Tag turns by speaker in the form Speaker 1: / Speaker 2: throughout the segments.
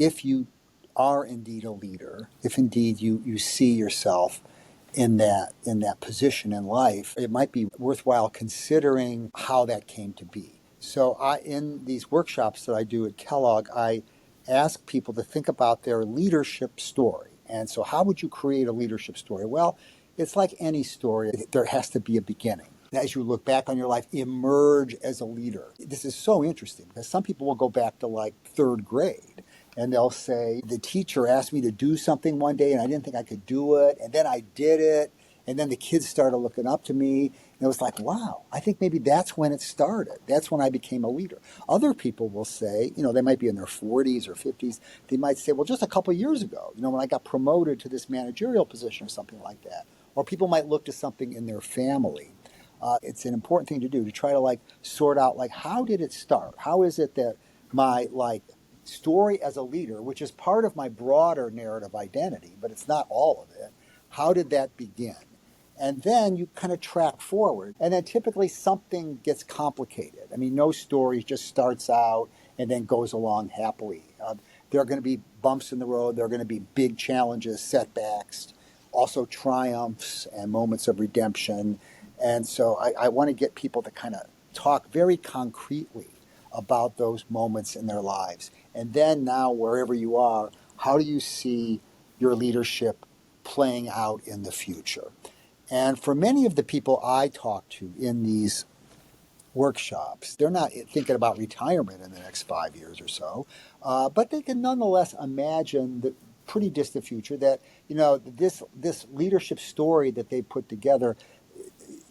Speaker 1: if you are indeed a leader, if indeed you see yourself in that position in life, it might be worthwhile considering how that came to be. So in these workshops that I do at Kellogg, I ask people to think about their leadership story. And so how would you create a leadership story? Well, it's like any story. There has to be a beginning. As you look back on your life, emerge as a leader. This is so interesting because some people will go back to like third grade and they'll say, the teacher asked me to do something one day and I didn't think I could do it. And then I did it. And then the kids started looking up to me. And it was like, wow, I think maybe that's when it started. That's when I became a leader. Other people will say, they might be in their 40s or 50s. They might say, well, just a couple of years ago, when I got promoted to this managerial position or something like that. Or people might look to something in their family. It's an important thing to do, to try to sort out how did it start? How is it that my story as a leader, which is part of my broader narrative identity, but it's not all of it, how did that begin? And then you kind of track forward. And then typically something gets complicated. I mean, no story just starts out and then goes along happily. There are going to be bumps in the road. There are going to be big challenges, setbacks, also triumphs and moments of redemption. And so I want to get people to kind of talk very concretely about those moments in their lives. And then now, wherever you are, how do you see your leadership playing out in the future? And for many of the people I talk to in these workshops, they're not thinking about retirement in the next 5 years or so, but they can nonetheless imagine the pretty distant future that, this leadership story that they put together,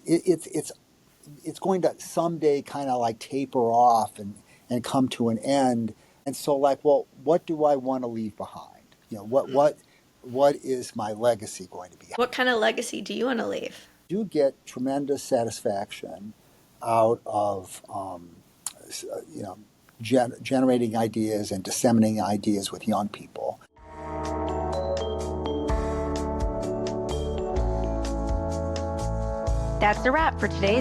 Speaker 1: it's going to someday kind of taper off and come to an end. And so well, what do I want to leave behind? What is my legacy going to be?
Speaker 2: What kind of legacy do you want to leave?
Speaker 1: I do get tremendous satisfaction out of generating ideas and disseminating ideas with young people.
Speaker 3: That's the wrap for today's